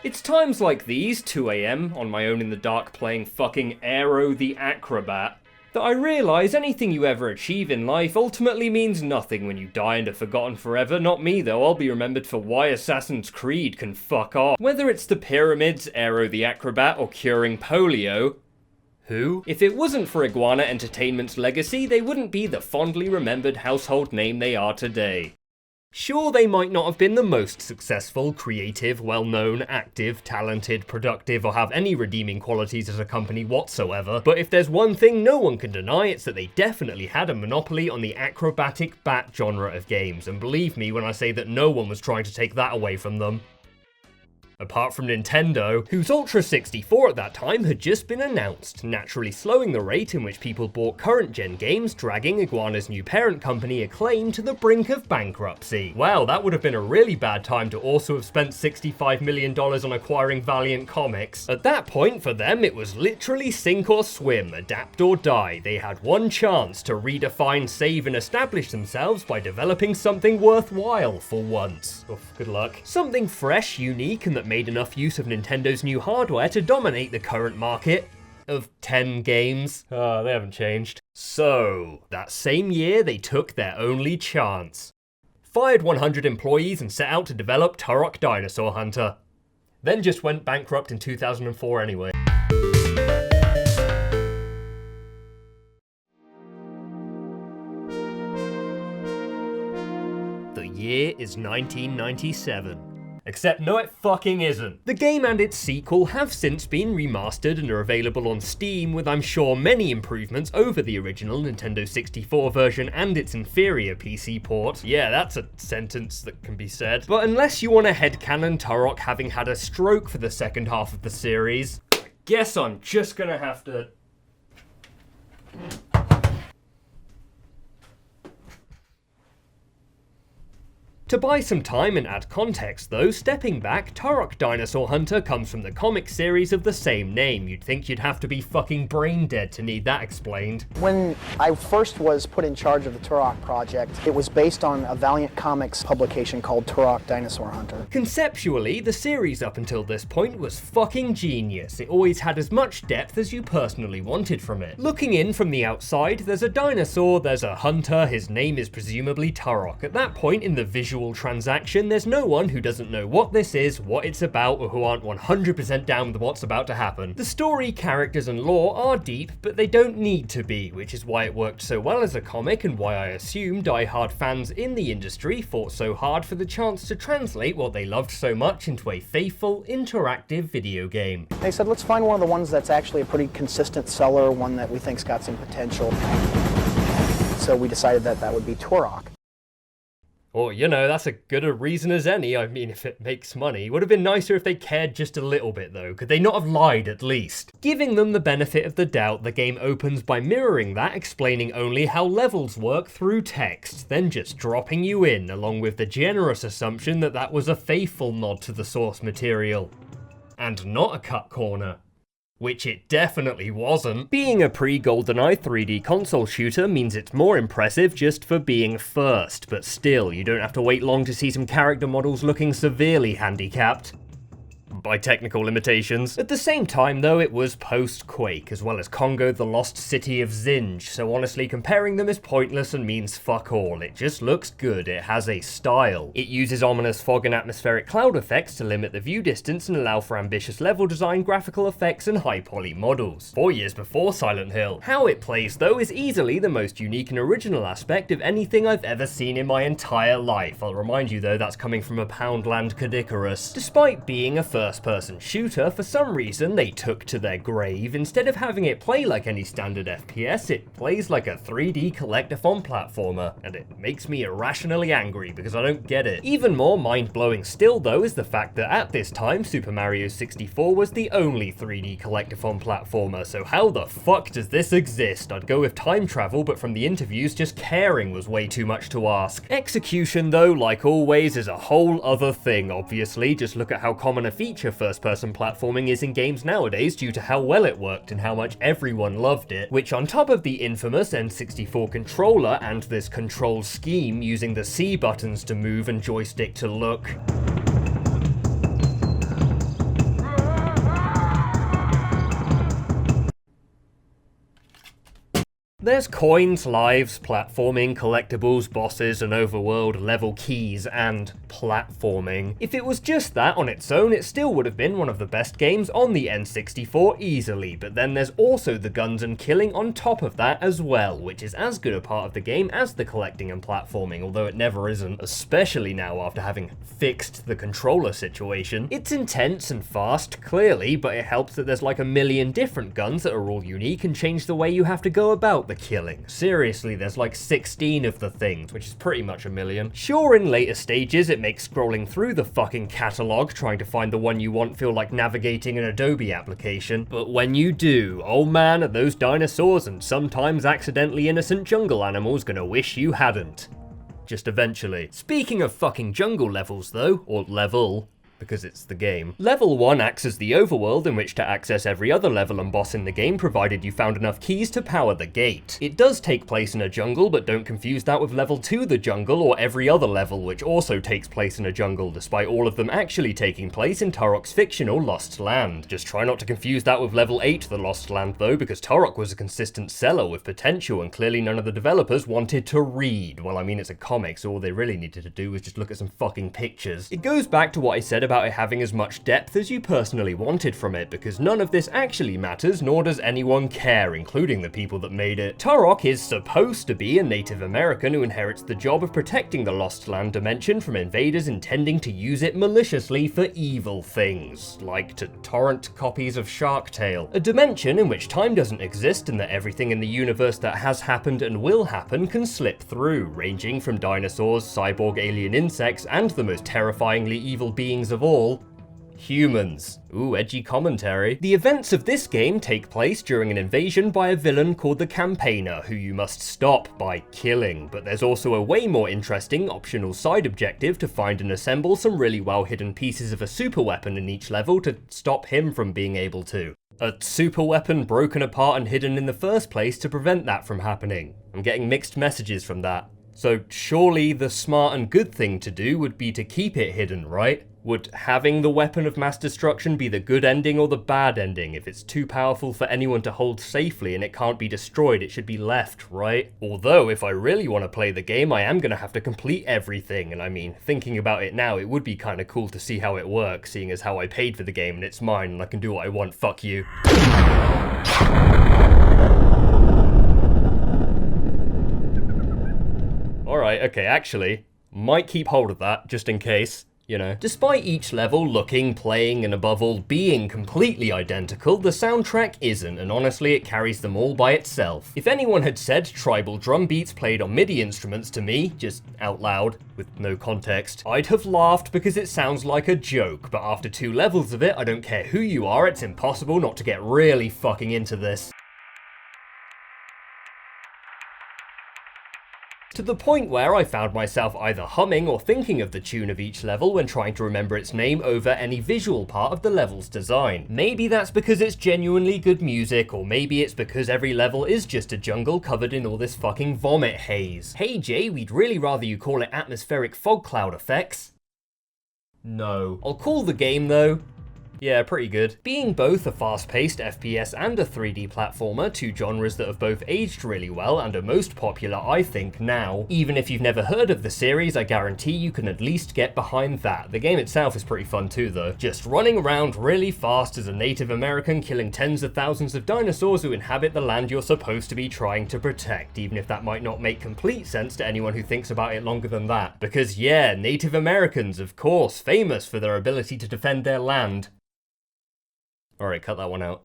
It's times like these, 2 AM, on my own in the dark playing fucking Aero the Acrobat, that I realise anything you ever achieve in life ultimately means nothing when you die and are forgotten forever. Not me though, I'll be remembered for why Assassin's Creed can fuck off. Whether it's the pyramids, Aero the Acrobat, or curing polio, who? If it wasn't for Iguana Entertainment's legacy, they wouldn't be the fondly remembered household name they are today. Sure, they might not have been the most successful, creative, well-known, active, talented, productive, or have any redeeming qualities as a company whatsoever, but if there's one thing no one can deny, it's that they definitely had a monopoly on the acrobatic bat genre of games, and believe me when I say that no one was trying to take that away from them. Apart from Nintendo, whose Ultra 64 at that time had just been announced, naturally slowing the rate in which people bought current-gen games, dragging Iguana's new parent company Acclaim to the brink of bankruptcy. Wow, that would have been a really bad time to also have spent $65 million on acquiring Valiant Comics. At that point, for them, it was literally sink or swim, adapt or die. They had one chance to redefine, save, and establish themselves by developing something worthwhile for once. Oof, good luck. Something fresh, unique, and that made enough use of Nintendo's new hardware to dominate the current market of 10 games. They haven't changed. So, that same year they took their only chance. Fired 100 employees and set out to develop Turok Dinosaur Hunter. Then just went bankrupt in 2004 anyway. The year is 1997. Except no it fucking isn't. The game and its sequel have since been remastered and are available on Steam with I'm sure many improvements over the original Nintendo 64 version and its inferior PC port. Yeah, that's a sentence that can be said. But unless you want to headcanon Turok having had a stroke for the second half of the series, I guess I'm just gonna have to... To buy some time and add context though, stepping back, Turok Dinosaur Hunter comes from the comic series of the same name. You'd think you'd have to be fucking brain dead to need that explained. When I first was put in charge of the Turok project, it was based on a Valiant Comics publication called Turok Dinosaur Hunter. Conceptually, the series up until this point was fucking genius. It always had as much depth as you personally wanted from it. Looking in from the outside, there's a dinosaur, there's a hunter, his name is presumably Turok. At that point in the visual transaction, there's no one who doesn't know what this is, what it's about, or who aren't 100% down with what's about to happen. The story, characters, and lore are deep, but they don't need to be, which is why it worked so well as a comic and why I assume die-hard fans in the industry fought so hard for the chance to translate what they loved so much into a faithful, interactive video game. They said, let's find one of the ones that's actually a pretty consistent seller, one that we think's got some potential. So we decided that that would be Turok. Or, you know, that's as good a reason as any. I mean, if it makes money. Would have been nicer if they cared just a little bit, though. Could they not have lied, at least? Giving them the benefit of the doubt, the game opens by mirroring that, explaining only how levels work through text, then just dropping you in, along with the generous assumption that that was a faithful nod to the source material. And not a cut corner. Which it definitely wasn't. Being a pre-GoldenEye 3D console shooter means it's more impressive just for being first, but still, you don't have to wait long to see some character models looking severely handicapped by technical limitations. At the same time though, it was post-Quake, as well as Congo the Lost City of Zinj, so honestly comparing them is pointless and means fuck all. It just looks good, it has a style. It uses ominous fog and atmospheric cloud effects to limit the view distance and allow for ambitious level design, graphical effects, and high-poly models. 4 years before Silent Hill. How it plays though is easily the most unique and original aspect of anything I've ever seen in my entire life. I'll remind you though, that's coming from a Poundland Cadicarus. Despite being a first-person shooter, for some reason they took to their grave. Instead of having it play like any standard FPS, it plays like a 3D collectathon platformer, and it makes me irrationally angry because I don't get it. Even more mind-blowing still though is the fact that at this time Super Mario 64 was the only 3D collectathon platformer, so how the fuck does this exist? I'd go with time travel, but from the interviews just caring was way too much to ask. Execution though, like always, is a whole other thing obviously. Just look at how common a feature first-person platforming is in games nowadays due to how well it worked and how much everyone loved it, which on top of the infamous N64 controller and this control scheme using the C buttons to move and joystick to look, There's coins, lives, platforming, collectibles, bosses, an overworld, level keys, and platforming. If it was just that on its own, it still would have been one of the best games on the N64 easily, but then there's also the guns and killing on top of that as well, which is as good a part of the game as the collecting and platforming, although it never isn't, especially now after having fixed the controller situation. It's intense and fast, clearly, but it helps that there's like a million different guns that are all unique and change the way you have to go about the killing. Seriously, there's like 16 of the things, which is pretty much a million. Sure, in later stages it makes scrolling through the fucking catalogue trying to find the one you want feel like navigating an Adobe application, but when you do, oh man, are those dinosaurs and sometimes accidentally innocent jungle animals gonna wish you hadn't. Just eventually. Speaking of fucking jungle levels though, or level, because it's the game. Level 1 acts as the overworld in which to access every other level and boss in the game, provided you found enough keys to power the gate. It does take place in a jungle, but don't confuse that with Level 2 the jungle or every other level, which also takes place in a jungle, despite all of them actually taking place in Turok's fictional Lost Land. Just try not to confuse that with Level 8 the Lost Land though, because Turok was a consistent seller with potential, and clearly none of the developers wanted to read. Well, I mean, it's a comic, so all they really needed to do was just look at some fucking pictures. It goes back to what I said about it having as much depth as you personally wanted from it, because none of this actually matters, nor does anyone care, including the people that made it. Turok is supposed to be a Native American who inherits the job of protecting the Lost Land dimension from invaders intending to use it maliciously for evil things, like to torrent copies of Shark Tale. A dimension in which time doesn't exist and that everything in the universe that has happened and will happen can slip through, ranging from dinosaurs, cyborg alien insects, and the most terrifyingly evil beings of all, humans. Ooh, edgy commentary. The events of this game take place during an invasion by a villain called the Campaigner, who you must stop by killing, but there's also a way more interesting optional side objective to find and assemble some really well hidden pieces of a super weapon in each level to stop him from being able to. A super weapon broken apart and hidden in the first place to prevent that from happening. I'm getting mixed messages from that. So surely the smart and good thing to do would be to keep it hidden, right? Would having the weapon of mass destruction be the good ending or the bad ending? If it's too powerful for anyone to hold safely and it can't be destroyed, it should be left, right? Although, if I really want to play the game, I am going to have to complete everything, and I mean, thinking about it now, it would be kind of cool to see how it works, seeing as how I paid for the game and it's mine and I can do what I want, fuck you. Alright, okay, actually, might keep hold of that, just in case. You know. Despite each level looking, playing, and above all being completely identical, the soundtrack isn't, and honestly it carries them all by itself. If anyone had said tribal drum beats played on MIDI instruments to me, just out loud, with no context, I'd have laughed because it sounds like a joke, but after 2 levels of it, I don't care who you are, it's impossible not to get really fucking into this. To the point where I found myself either humming or thinking of the tune of each level when trying to remember its name over any visual part of the level's design. Maybe that's because it's genuinely good music, or maybe it's because every level is just a jungle covered in all this fucking vomit haze. Hey Jay, we'd really rather you call it atmospheric fog cloud effects. No. I'll call the game though. Yeah, pretty good. Being both a fast-paced FPS and a 3D platformer, 2 genres that have both aged really well and are most popular, I think, now. Even if you've never heard of the series, I guarantee you can at least get behind that. The game itself is pretty fun too, though. Just running around really fast as a Native American, killing tens of thousands of dinosaurs who inhabit the land you're supposed to be trying to protect, even if that might not make complete sense to anyone who thinks about it longer than that. Because yeah, Native Americans, of course, famous for their ability to defend their land. Alright, cut that one out.